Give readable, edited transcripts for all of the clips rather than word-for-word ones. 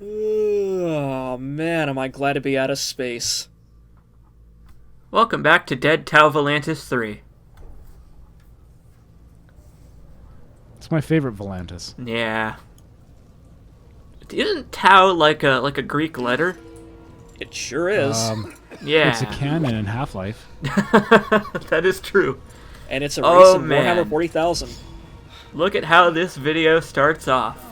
Oh man, am I glad to be out of space. Welcome back to Dead Tau Volantis 3. It's my favorite Volantis. Yeah. Isn't Tau like a Greek letter? It sure is. Yeah. It's a canon in Half-Life. That is true. And it's a race in man. Warhammer 40,000. Look at how this video starts off.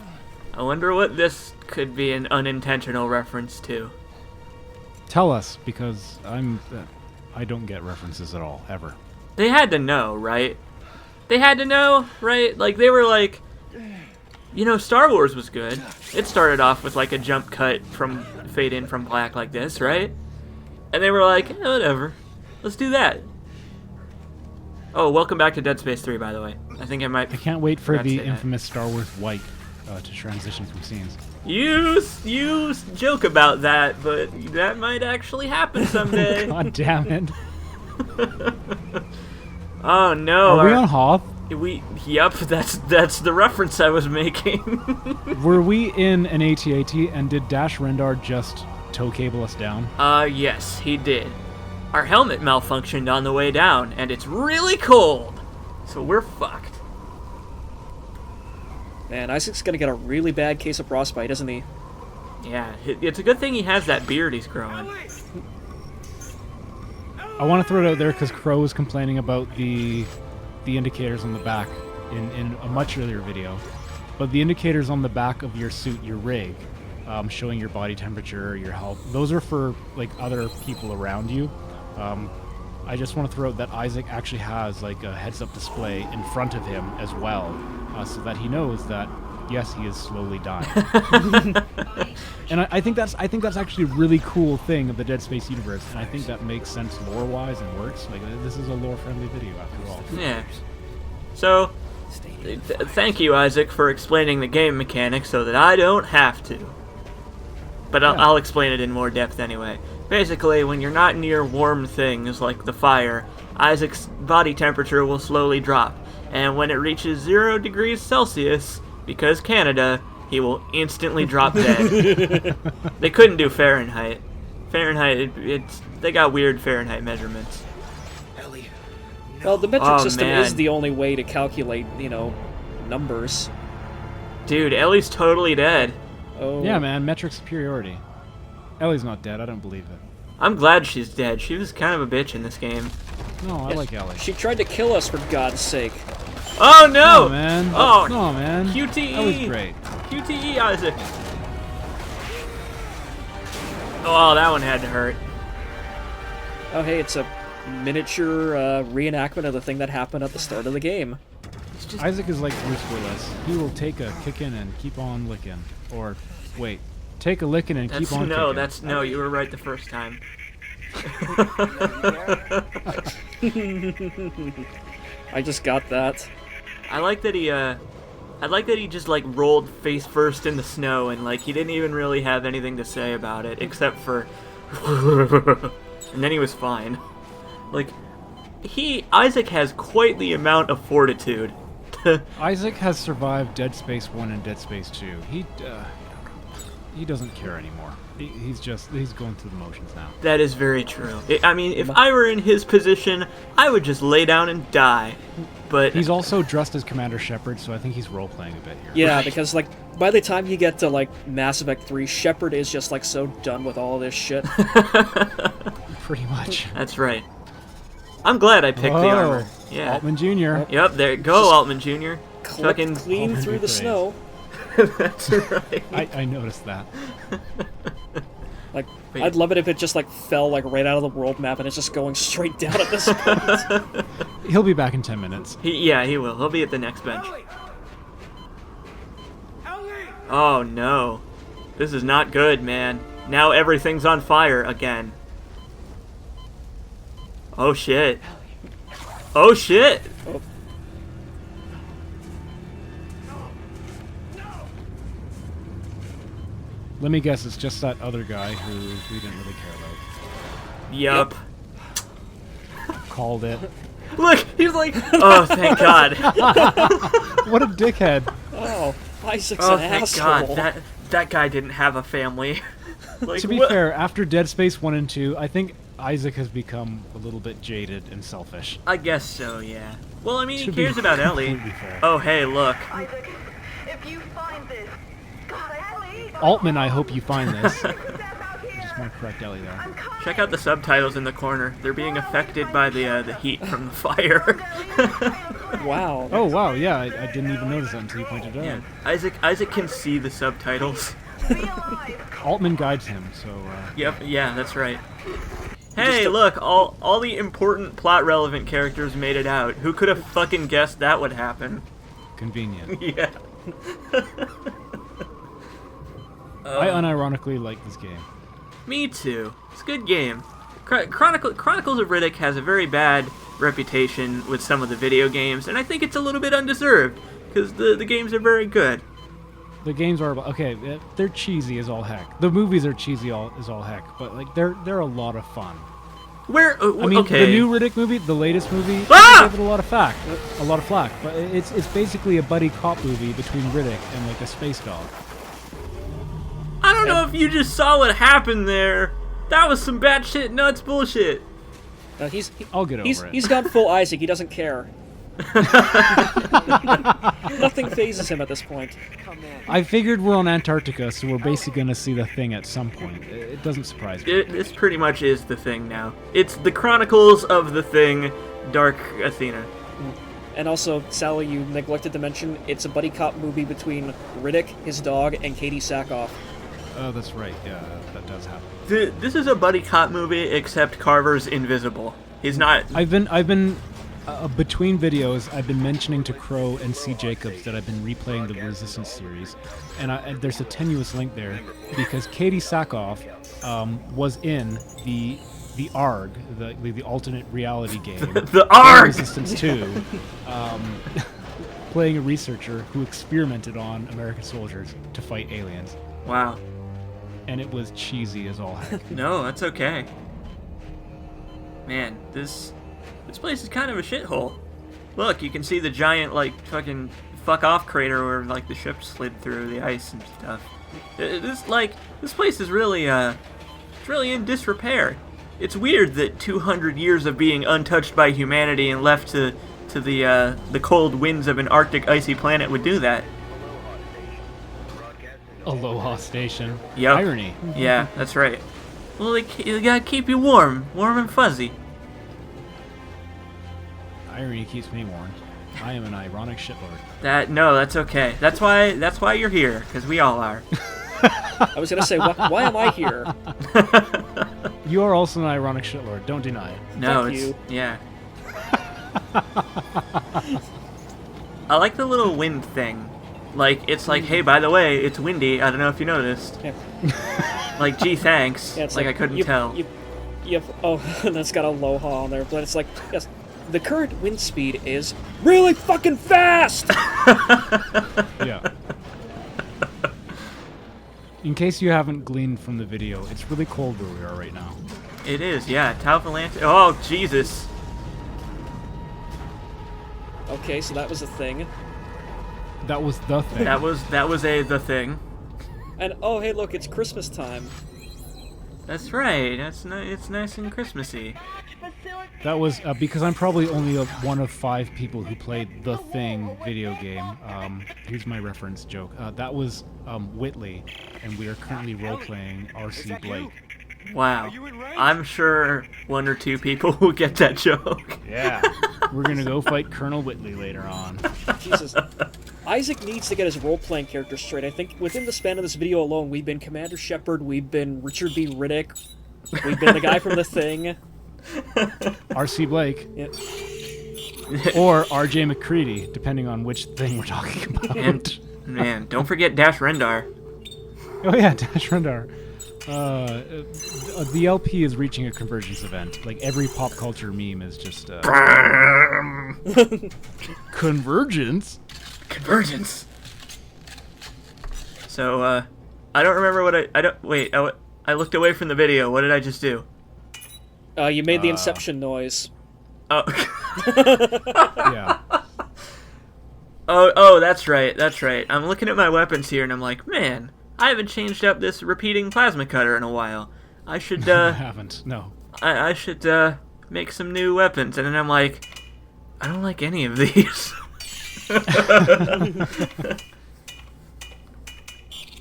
I wonder what this could be an unintentional reference to. Tell us, because I don't get references at all, ever. They had to know, right? They had to know, right? Like, they were like, you know, Star Wars was good. It started off with, like, a jump cut from fade in from black like this, right? And they were like, whatever. Let's do that. Oh, welcome back to Dead Space 3, by the way. I think I might... I can't wait for forgot to the say that. infamous Star Wars white to transition from scenes. You joke about that, but that might actually happen someday. God damn it. Oh no. Are we on Hoth? Yep, that's the reference I was making. Were we in an AT-AT, and did Dash Rendar just tow cable us down? Yes, he did. Our helmet malfunctioned on the way down, and it's really cold. So we're fucked. Man, Isaac's gonna get a really bad case of frostbite, isn't he? Yeah, it's a good thing he has that beard he's growing. I want to throw it out there because Crow was complaining about the indicators on the back in a much earlier video. But the indicators on the back of your suit, your rig, showing your body temperature, your health, those are for like other people around you. I just want to throw out that Isaac actually has like a heads-up display in front of him as well, so that he knows that yes, he is slowly dying. And I think that's actually a really cool thing of the Dead Space universe, and I think that makes sense lore-wise and works. Like, this is a lore-friendly video after all. Yeah. So, thank you, Isaac, for explaining the game mechanics so that I don't have to. But I'll explain it in more depth anyway. Basically, when you're not near warm things like the fire, Isaac's body temperature will slowly drop. And when it reaches 0 degrees Celsius, because Canada, he will instantly drop dead. They couldn't do Fahrenheit. Fahrenheit, they got weird Fahrenheit measurements. Well, the metric system man. is the only way to calculate, numbers. Dude, Ellie's totally dead. Oh. Yeah, man, metric superiority. Ellie's not dead, I don't believe it. I'm glad she's dead. She was kind of a bitch in this game. No, I like Ellie. She tried to kill us, for God's sake. Oh no! No, man. Oh, no, man. QTE! Ellie's great. QTE, Isaac! Oh, that one had to hurt. Oh, hey, it's a miniature reenactment of the thing that happened at the start of the game. Isaac is like Bruce Willis. He will take a kickin' and keep on licking. Or, wait, take a licking and keep on kicking. No, you were right the first time. I just got that. I like that he just like rolled face first in the snow and like he didn't even really have anything to say about it except for and then he was fine. Like Isaac has quite the amount of fortitude. Isaac has survived Dead Space 1 and Dead Space 2. He doesn't care anymore. He's going through the motions now. That is very true. I mean, if I were in his position, I would just lay down and die. But he's also dressed as Commander Shepard, so I think he's role-playing a bit here. Yeah, because, by the time you get to, Mass Effect 3, Shepard is just, so done with all this shit. Pretty much. That's right. I'm glad I picked the armor. Yeah. Altman Jr. Yep, there you go, Altman Jr. Fucking clean Altman through the Jr. snow. That's right. I noticed that. I'd love it if it just, fell, right out of the world map and it's just going straight down at this point. He'll be back in 10 minutes. He will. He'll be at the next bench. Oh, no. This is not good, man. Now everything's on fire again. Oh, shit. Oh, shit! Oh. Let me guess, it's just that other guy who we didn't really care about. Yup. Called it. Look, he's like, oh, thank God. What a dickhead. Oh, Isaac's Oh, an thank asshole. God. that guy didn't have a family. Like, To be what? fair, after Dead Space 1 and 2, I think Isaac has become a little bit jaded and selfish. I guess so, yeah. Well, I mean, he To be cares about Ellie. completely fair. Oh, hey, look. Isaac, if you find this, God, Ellie! Altman, I hope you find this. Death out here! Just want to correct Ellie there. I'm coming! Check out the subtitles in the corner. They're being affected by the heat from the fire. Wow. Oh, wow, yeah, I didn't even notice that until you pointed it out. Yeah. Isaac can see the subtitles. Be alive! Altman guides him, so, Yep, yeah, that's right. Hey, look, all the important plot-relevant characters made it out. Who could have fucking guessed that would happen? convenient. Yeah. I unironically like this game. Me too. It's a good game. Chronicles of Riddick has a very bad reputation with some of the video games, and I think it's a little bit undeserved, because the games are very good. The games are okay. They're cheesy as all heck. The movies are cheesy as all heck, but like they're a lot of fun. Where? I mean, okay. the new Riddick movie, the latest movie, Ah! gave it a lot of flack, but it's basically a buddy cop movie between Riddick and like a space dog. I don't know if you just saw what happened there. That was some batshit nuts bullshit. I'll get over it. He's gone full Isaac. He doesn't care. Nothing phases him at this point. I figured we're on Antarctica, so we're basically gonna see the Thing at some point. It doesn't surprise me. This pretty much is the Thing now. It's the Chronicles of the Thing, Dark Athena. And also, Sally, you neglected to mention, it's a buddy cop movie between Riddick, his dog, and Katie Sackhoff. Oh, that's right. Yeah, that does happen. This is a buddy cop movie, except Carver's invisible. He's not. I've been between videos, I've been mentioning to Crow and C. Jacobs that I've been replaying the Resistance series, and there's a tenuous link there because Katie Sackhoff was in the ARG, the alternate reality game, The ARG! Resistance 2, playing a researcher who experimented on American soldiers to fight aliens, Wow. and it was cheesy as all heck. No, that's okay. Man, this place is kind of a shithole. Look, you can see the giant, like, fucking fuck off crater where, like, the ship slid through the ice and stuff. This place is really, it's really in disrepair. It's weird that 200 years of being untouched by humanity and left to the cold winds of an Arctic icy planet would do that. Aloha Station. Yep. Irony. Yeah, that's right. Well, they gotta keep you warm and fuzzy. Irony keeps me warm. I am an ironic shitlord. That's okay. That's why you're here, because we all are. I was gonna say, why am I here? You are also an ironic shitlord. Don't deny it. No, Fuck it's you. yeah. I like the little wind thing. Like, it's like, hey, by the way, it's windy. I don't know if you noticed. Yeah. Like, gee, thanks. Yeah, it's like I couldn't tell. That's got aloha on there, but it's like, yes, the current wind speed is really fucking fast! Yeah. In case you haven't gleaned from the video, it's really cold where we are right now. It is, yeah. Tau Valente. Oh, Jesus. Okay, so that was a thing. That was the thing. That was the thing. And, oh, hey, look, it's Christmas time. That's right. It's nice and Christmassy. That was because I'm probably only one of 5 people who played the Thing video game. Here's my reference joke. That was Whitley, and we are currently role-playing R.C. Blake. Wow. I'm sure 1 or 2 people will get that joke. Yeah. We're gonna go fight Colonel Whitley later on. Jesus. Isaac needs to get his role-playing character straight. I think within the span of this video alone, we've been Commander Shepard, we've been Richard B. Riddick, we've been the guy from The Thing. R.C. Blake. Yeah. Or R.J. McCready, depending on which thing we're talking about. And, man, don't forget Dash Rendar. Oh yeah, Dash Rendar. The LP is reaching a convergence event. Like every pop culture meme is just convergence. Convergence. So, I don't remember what I don't wait. I looked away from the video. What did I just do? You made the Inception noise. Oh. Yeah. Oh, that's right. That's right. I'm looking at my weapons here, and I'm like, man, I haven't changed up this repeating plasma cutter in a while. I should, I haven't. No. I should, make some new weapons. And then I'm like, I don't like any of these.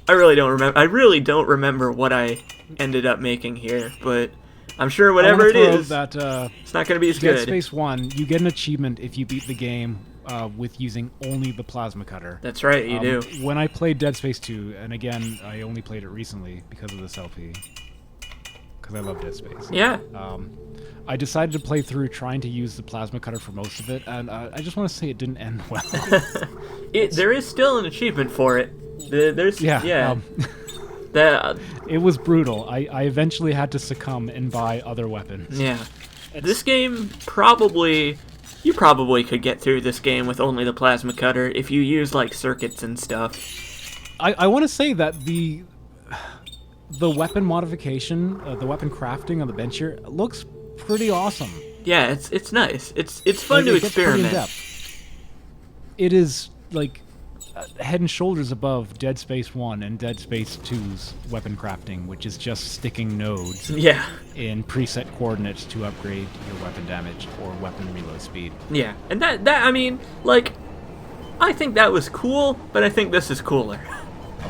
I really don't remember what I ended up making here, but I'm sure whatever it is, that, it's not going to be as Dead good. Space 1, you get an achievement if you beat the game with using only the plasma cutter. That's right, you do. When I played Dead Space 2, and again, I only played it recently because of this LP, because I love Dead Space. Yeah. I decided to play through trying to use the plasma cutter for most of it, and I just want to say it didn't end well. There is still an achievement for it. There's Yeah. That It was brutal. I eventually had to succumb and buy other weapons. yeah. This game you probably could get through this game with only the plasma cutter if you use like circuits and stuff. I want to say that the weapon modification, the weapon crafting on the bench here looks pretty awesome. Yeah, it's nice. It's fun to It gets pretty experiment. in-depth. It is like head and shoulders above Dead Space 1 and Dead Space 2's weapon crafting, which is just sticking nodes Yeah. in preset coordinates to upgrade your weapon damage or weapon reload speed. Yeah. And that I mean, like, I think that was cool, but I think this is cooler.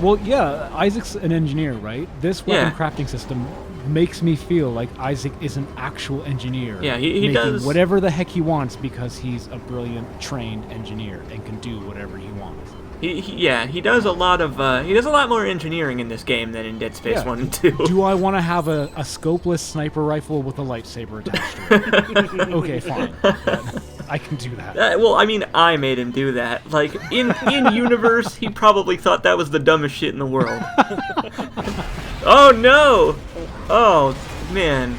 Well, yeah, Isaac's an engineer, right? This weapon Yeah. crafting system makes me feel like Isaac is an actual engineer. Yeah, he making does whatever the heck he wants because he's a brilliant, trained engineer and can do whatever he wants. He does a lot of he does a lot more engineering in this game than in Dead Space Yeah. 1 and 2. Do I want to have a scopeless sniper rifle with a lightsaber attached to it? Okay, fine. I can do that. Well, I mean, I made him do that. Like, in universe, he probably thought that was the dumbest shit in the world. Oh, no! Oh, man.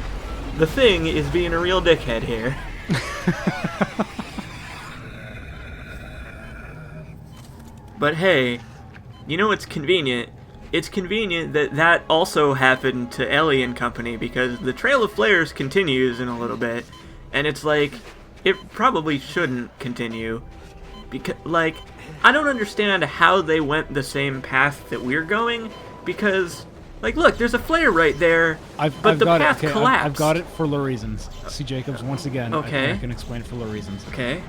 The Thing is being a real dickhead here. But hey, you know what's convenient? It's convenient that that also happened to Ellie and Company, because the Trail of Flares continues in a little bit, and it's like, it probably shouldn't continue, because, like, I don't understand how they went the same path that we're going, because, like, look, there's a flare right there, but the got path it. Okay, collapsed. I've got it for low reasons. See, Jacobs, once again, Okay. I can explain it for low reasons. Okay.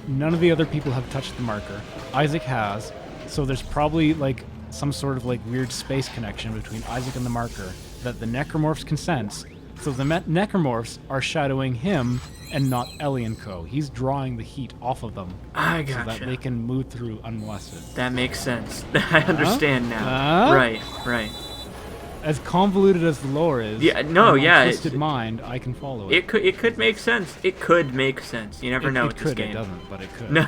None of the other people have touched the marker. Isaac has, so there's probably, like, some sort of, like, weird space connection between Isaac and the marker that the necromorphs can sense. So the necromorphs are shadowing him and not Ellie and Co. He's drawing the heat off of them I so that gotcha. they can move through unmolested. That makes sense. I understand now. Huh? Right. As convoluted as the lore is, Yeah, no, in my yeah, twisted mind, I can follow it. It could make sense. It could make sense. You never know It with this could, game. it doesn't, but it could. No.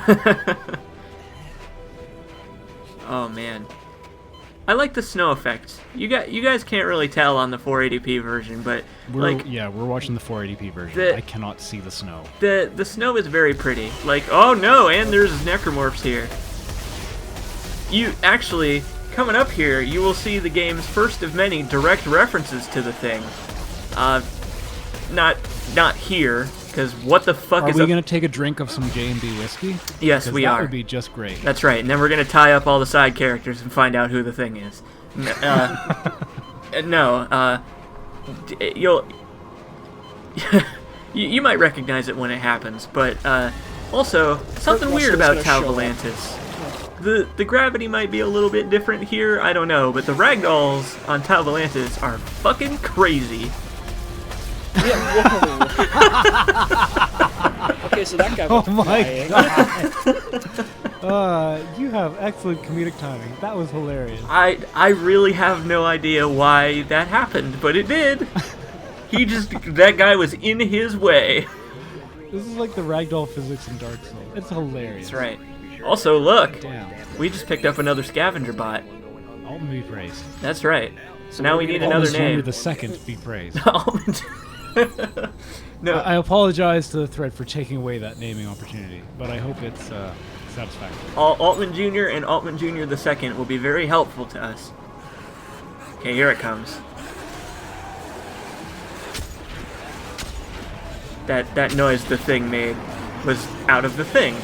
Oh man, I like the snow effects. You guys can't really tell on the 480p version, but We're like watching the 480p version. The- I cannot see the snow. the snow is very pretty. Like, oh no, and there's necromorphs here. You actually coming up here, you will see the game's first of many direct references to the Thing. Not here, because what the fuck Are is we up? gonna take a drink of some J&B whiskey? Yes, 'Cause we that are. would be just great. That's right, and then we're gonna tie up all the side characters and find out who the Thing is. You'll you might recognize it when it happens, but also something weird about Russell's Tau gonna show up. Volantis. The gravity might be a little bit different here, I don't know, but the ragdolls on Tau Volantis are fucking crazy. Yeah, whoa. Okay, so that guy Oh went my flying. god! You have excellent comedic timing. That was hilarious. I really have no idea why that happened, but it did. That guy was in his way. This is like the ragdoll physics in Dark Souls. It's hilarious. That's right. Also, look, Damn. we just picked up another scavenger bot. Alton be praised. That's right. So now we need another Alton name. Jr. the second be praised. Almond. No, I apologize to the thread for taking away that naming opportunity, but I hope it's satisfactory. Altman Jr. and Altman Jr. the second will be very helpful to us. Okay, here it comes. That noise the Thing made was out of the Thing.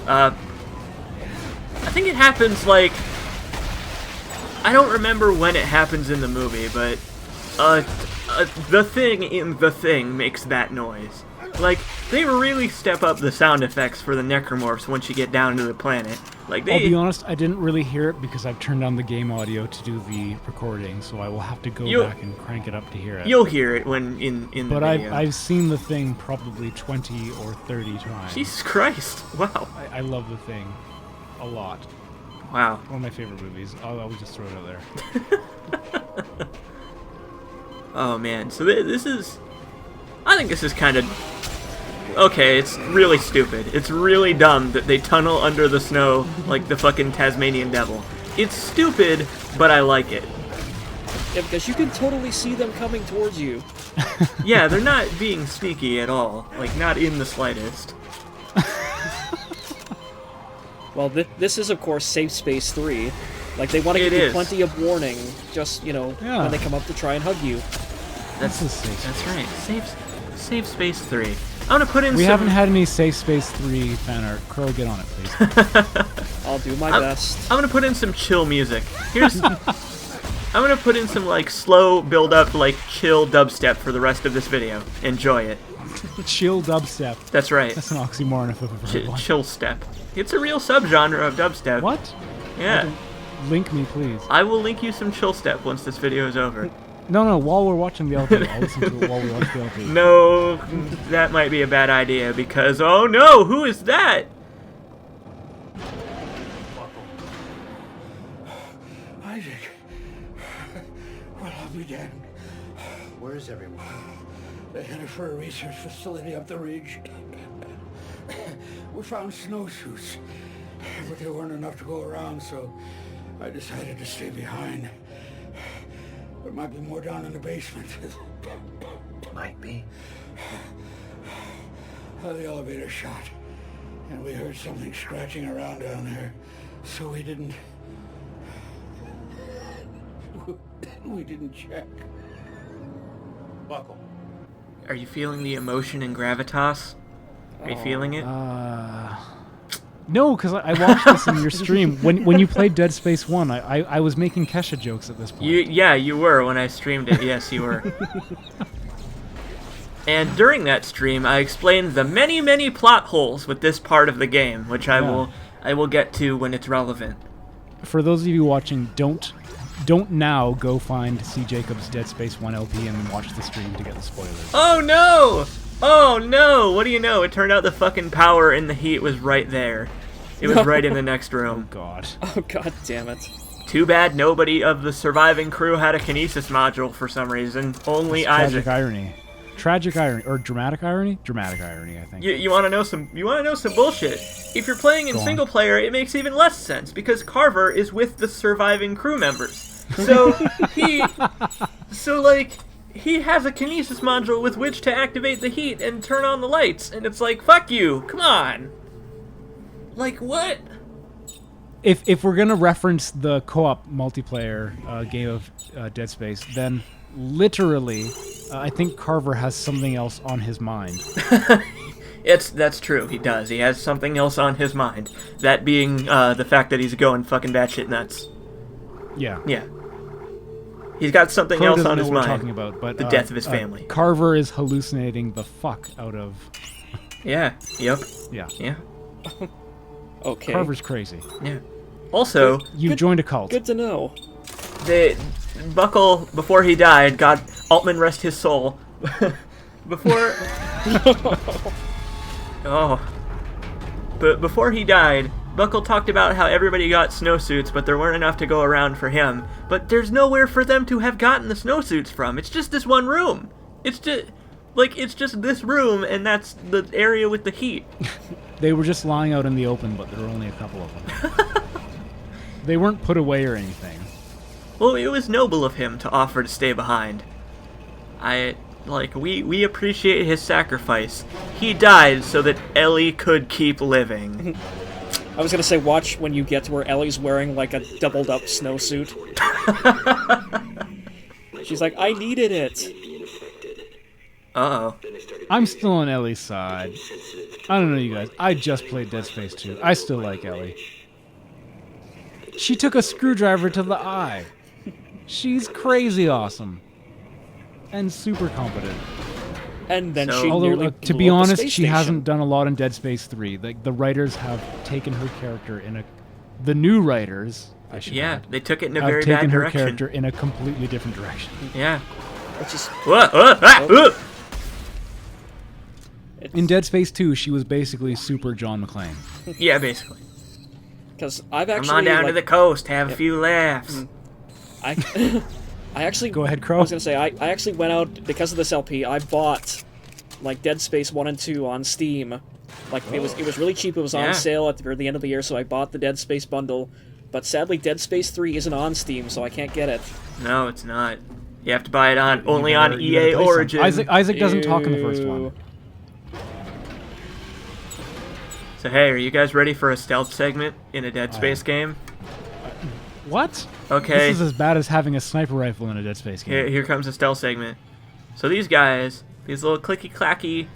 I think it happens like... I don't remember when it happens in the movie, but the thing in The Thing makes that noise. Like, they really step up the sound effects for the necromorphs once you get down to the planet. Like, I'll be honest, I didn't really hear it because I've turned on the game audio to do the recording, so I will have to go back and crank it up to hear it. You'll hear it when in the But video. I've seen The Thing probably 20 or 30 times. Jesus Christ! Wow. I love The Thing a lot. Wow. One of my favorite movies. I'll just throw it out there. Oh man, so this is... I think this is kind of... Okay, it's really stupid. It's really dumb that they tunnel under the snow like the fucking Tasmanian devil. It's stupid, but I like it. Yeah, because you can totally see them coming towards you. Yeah, they're not being sneaky at all. Like, not in the slightest. Well, this is, of course, Safe Space 3. Like, they want to give you plenty of warning, just, you know, when they come up to try and hug you. That's right. Safe Space 3. I'm gonna put in We haven't had any Safe Space 3 fan art. Crow, get on it, please. I'll do my best. I'm gonna put in some chill music. Here's... I'm gonna put in some, like, slow build-up, like, chill dubstep for the rest of this video. Enjoy it. Chill dubstep. That's right. That's an oxymoron if I've ever heard one. Chill step. It's a real subgenre of dubstep. What? Yeah. Link me, please. I will link you some chill step once this video is over. No, while we're watching the LP, I'll listen to it while we watch the LP. No, that might be a bad idea because, oh no, who is that? Isaac. Well, I'll be damned. Where's everyone? They headed for a research facility up the ridge. We found snowsuits, but there weren't enough to go around, so I decided to stay behind. There might be more down in the basement. Might be. The elevator shot, and we heard something scratching around down there, so we didn't check. Buckle. Are you feeling the emotion and gravitas? Are you feeling it? No, because I watched this in your stream. When you played Dead Space 1, I was making Kesha jokes at this point. You were when I streamed it. Yes, you were. And during that stream, I explained the many, many plot holes with this part of the game, which I will get to when it's relevant. For those of you watching, don't now go find C. Jacob's Dead Space 1 LP and watch the stream to get the spoilers. Oh no! Oh no! What do you know? It turned out the fucking power and the heat was right there. It was right in the next room. Oh god. Oh god damn it. Too bad nobody of the surviving crew had a kinesis module for some reason. Only Isaac. Tragic irony. Tragic irony or dramatic irony? Dramatic irony, I think. You want to know some bullshit. If you're playing in single player, it makes even less sense because Carver is with the surviving crew members. So he has a kinesis module with which to activate the heat and turn on the lights, and it's like, fuck you, come on. Like, what? If we're gonna reference the co-op multiplayer game of Dead Space, then literally, I think Carver has something else on his mind. That's true, he does. He has something else on his mind. That being the fact that he's going fucking batshit nuts. Yeah. Yeah. He's got something Crow else doesn't on know his what we're mind. talking about, but the death of his family. Carver is hallucinating the fuck out of. Yeah. Yep. Yeah. Yeah. Okay. Carver's crazy. Yeah. Also, You've joined a cult. Good to know. Buckle, before he died, God, Altman rest his soul. Before. But before he died, Buckle talked about how everybody got snowsuits, but there weren't enough to go around for him. But there's nowhere for them to have gotten the snowsuits from. It's just this one room. It's just this room, and that's the area with the heat. They were just lying out in the open, but there were only a couple of them. They weren't put away or anything. Well, it was noble of him to offer to stay behind. We appreciate his sacrifice. He died so that Ellie could keep living. I was gonna say, watch when you get to where Ellie's wearing, like, a doubled-up snowsuit. She's like, I needed it. Uh-oh. I'm still on Ellie's side. I don't know, you guys. I just played Dead Space 2. I still like Ellie. She took a screwdriver to the eye. She's crazy awesome. And super competent. And then So- she Although, nearly to blew be up the honest, space she station. hasn't done a lot in Dead Space 3. Like, the writers have taken her character in a... The new writers, I should Yeah, add, they took it in a have very taken bad her direction. character in a completely different direction. Yeah. Which is In Dead Space 2, she was basically super John McClane. Yeah, basically. because I've Come actually on down to like, the coast, have a few laughs. I I actually Go ahead, Crow. I was gonna say I actually went out because of this LP. I bought like Dead Space 1 and 2 on Steam. Like it was really cheap. It was Yeah. on sale at the end of the year, so I bought the Dead Space bundle. But sadly, Dead Space 3 isn't on Steam, so I can't get it. No, it's not. You have to buy it on only on You gotta EA play some. Origin. Isaac doesn't talk in the first one. Ew. So hey, are you guys ready for a stealth segment in a Dead Space game? What? Okay. This is as bad as having a sniper rifle in a Dead Space game. Here comes a stealth segment. So these guys, these little clicky-clacky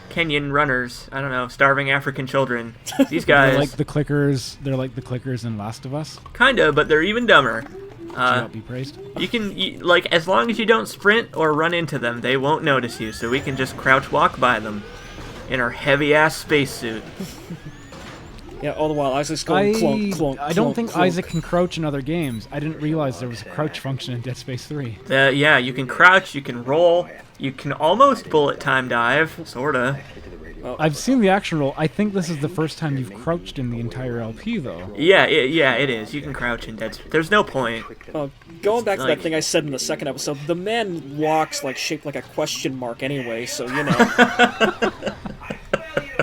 Kenyan runners, I don't know, starving African children. These guys, They're like the clickers. They're like the clickers in Last of Us. kinda, but they're even dumber. To not be praised. Like, as long as you don't sprint or run into them, they won't notice you, so we can just crouch walk by them in our heavy-ass spacesuit. Yeah, all the while Isaac's going clunk, clunk, I don't clunk, think clunk. Isaac can crouch in other games. I didn't realize there was a crouch function in Dead Space 3. Yeah, you can crouch, you can roll, you can almost bullet time dive, sorta. I've seen the action roll. I think this is the first time you've crouched in the entire LP, though. Yeah, it is. You can crouch in Dead Space. There's no point. Going back to Like- that thing I said in the second episode, the man walks like shaped like a question mark anyway, so you know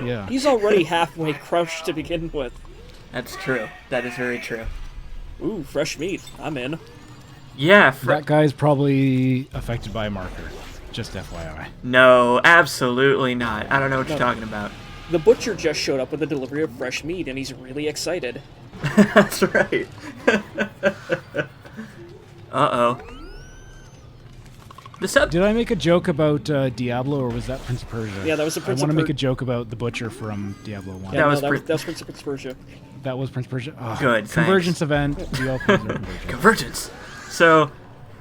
Yeah. he's already halfway crouched to begin with. That's true. That is very true. Ooh, fresh meat. I'm in. Yeah, That guy's probably affected by a marker. Just FYI. no, absolutely not. I don't know what you're No. talking about. The butcher just showed up with a delivery of fresh meat, and he's really excited. That's right. Uh-oh. Did I make a joke about Diablo, or was that Prince of Persia? Yeah, that was the Prince I want of to make Per- a joke about the butcher from Diablo 1. Yeah, was no, Prin- that was Prince of Persia. That was Prince of Persia? Oh, Good, Convergence thanks. event. We all play Convergence. Convergence. So,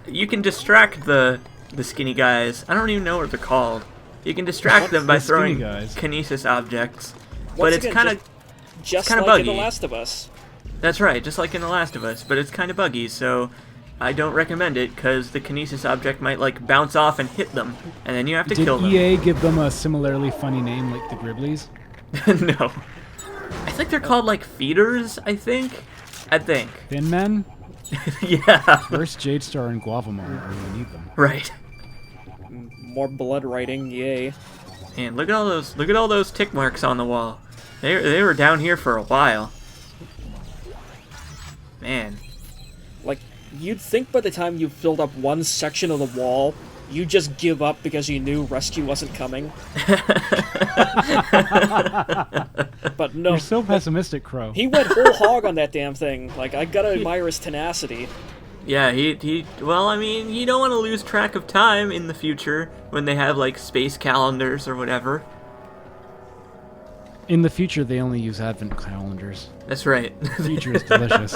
you can distract the skinny guys. I don't even know what they're called. You can distract them by The skinny throwing guys. kinesis objects. But Once it's again, kind of... just kinda like in The buggy. Last of Us. That's right, just like in The Last of Us, but it's kind of buggy, so I don't recommend it, because the kinesis object might, like, bounce off and hit them, and then you have to Did kill them. EA give them a similarly funny name like the Gribblies? No. I think they're called, like, feeders, I think? Thin Men? Yeah, Where's Jadestar and Guavamon? I really need them. right. More blood writing, yay. And look at all those tick marks on the wall. They were down here for a while. Man. Like, you'd think by the time you filled up one section of the wall, you just give up because you knew rescue wasn't coming. But no, You're so pessimistic, Crow. he went whole hog on that damn thing. Like, I gotta admire his tenacity. Yeah, well, I mean, you don't want to lose track of time in the future when they have, like, space calendars or whatever. In the future, they only use advent calendars. That's right. The future is delicious.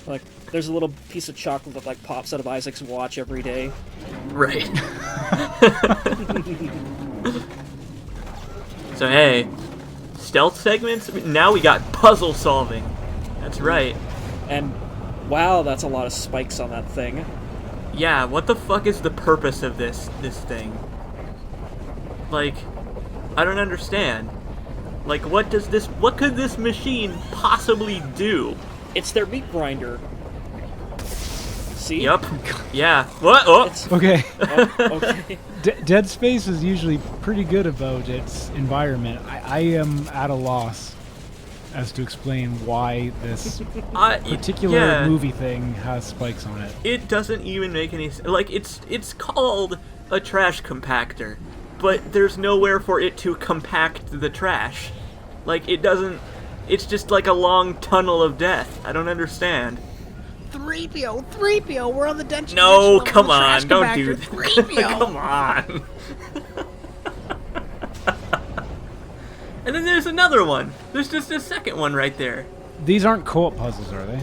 Like, there's a little piece of chocolate that, like, pops out of Isaac's watch every day. Right. So, hey, stealth segments? Now we got puzzle solving. That's right. And, wow, that's a lot of spikes on that thing. Yeah, what the fuck is the purpose of this thing? Like, I don't understand. Like, what could this machine possibly do? It's their meat grinder. See? Yup. Yeah. What? Oh! It's, Okay. okay. Dead Space is usually pretty good about its environment. I am at a loss as to explain why this particular yeah. movie thing has spikes on it. It doesn't even make any sense. Like, it's called a trash compactor, but there's nowhere for it to compact the trash. Like, it doesn't... It's just like a long tunnel of death. I don't understand. 3PO, we're on the dense. No, come on, don't do that. 3PO. Come on. And then there's another one. There's just a second one right there. These aren't co-op puzzles, are they?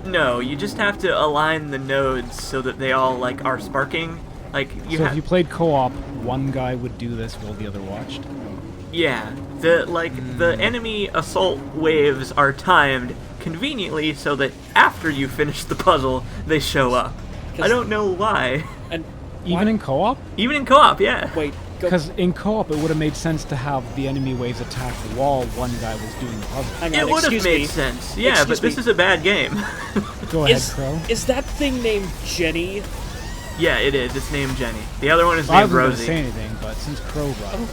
No, you just have to align the nodes so that they all like are sparking. Like you So have. if you played co-op, one guy would do this while the other watched. Yeah, the enemy assault waves are timed conveniently so that after you finish the puzzle, they show up. I don't know why. And Even in co-op? Even in co-op, yeah. wait, go. Because in co-op, it would have made sense to have the enemy waves attack while one guy was doing the puzzle. Hang It on, would have excuse made me. sense. Yeah, Excuse but this me. is a bad game. Go ahead, Crow. Is that thing named Jenny? Yeah, it is. It's named Jenny. The other one is I named wasn't going to Rosie. say anything, but since Crow brought it up.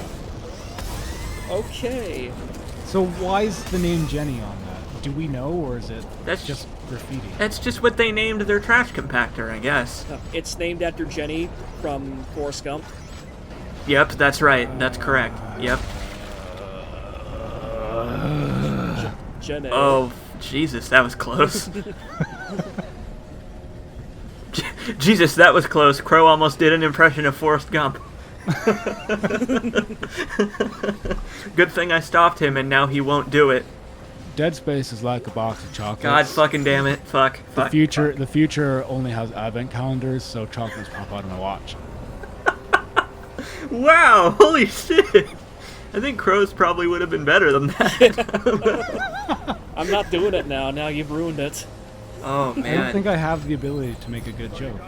Okay. So why is the name Jenny on that? Do we know, or is it That's just graffiti? That's just what they named their trash compactor, I guess. No, it's named after Jenny from Forrest Gump. Yep, that's right. That's correct. Yep. Jenny. Oh, Jesus, that was close. Jesus, that was close. Crow almost did an impression of Forrest Gump. Good thing I stopped him, and now he won't do it. Dead Space is like a box of chocolates. God fucking damn it. Fuck. The future only has advent calendars, so chocolates pop out of my watch. Wow, holy shit. I think Crow's probably would have been better than that. I'm not doing it now. Now you've ruined it. Oh, I don't man. think I have the ability to make a good joke.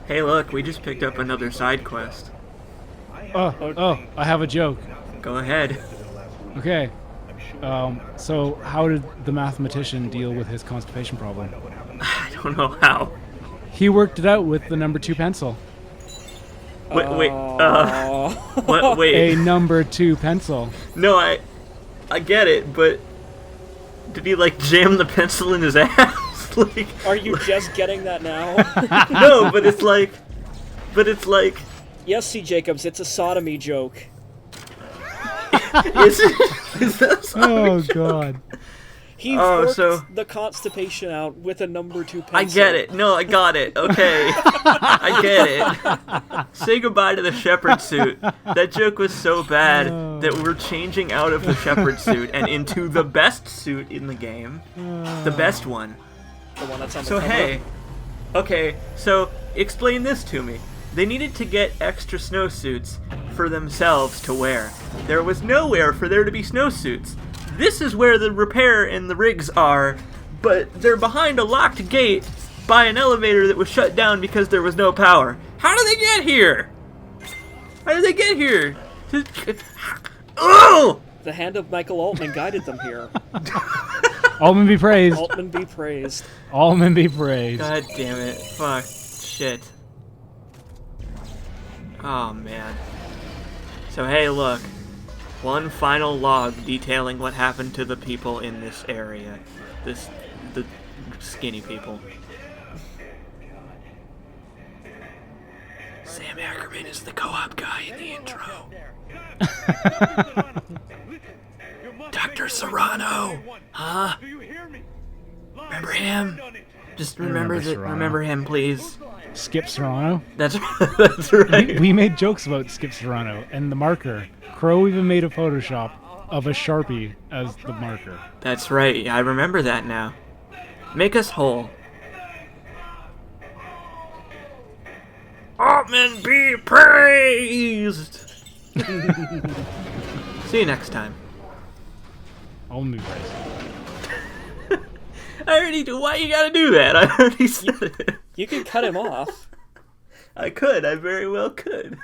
Hey, look, we just picked up another side quest. Oh, I have a joke. Go ahead. Okay. So how did the mathematician deal with his constipation problem? I don't know how. He worked it out with the number 2 pencil. Wait, Oh. what, wait. A number 2 pencil. No, I get it, but did he like jam the pencil in his ass? Like, Are you just getting that now? no, but it's like, Yes, C. Jacobs, it's a sodomy joke. is it? Is that Oh something? God. He Oh, worked so- the constipation out with a number 2 pencil. I get it. No, I got it. Okay. I get it. Say goodbye to the shepherd suit. That joke was so bad that we're changing out of the shepherd suit and into the best suit in the game. The best one. The one that's on the So cover. hey, okay, so explain this to me. They needed to get extra snowsuits for themselves to wear. There was nowhere for there to be snowsuits. This is where the repair and the rigs are, but they're behind a locked gate by an elevator that was shut down because there was no power. How did they get here? How did they get here? Oh! The hand of Michael Altman guided them here. Altman be praised. Altman be praised. Altman be praised. God damn it. Fuck. Shit. Oh, man. So, hey, look. One final log detailing what happened to the people in this area. The skinny people. Sam Ackerman is the co-op guy in the intro. Dr. Serrano! Huh? Remember him? Just remember Serrano. remember him, please. Skip Serrano. That's right. We made jokes about Skip Serrano and the marker. Crow even made a Photoshop of a Sharpie as the marker. That's right. I remember that now. Make us whole. Altman be praised! See you next time. Altman be praised. I already do. Why you gotta do that? I already said it. You can cut him off. I could. I very well could.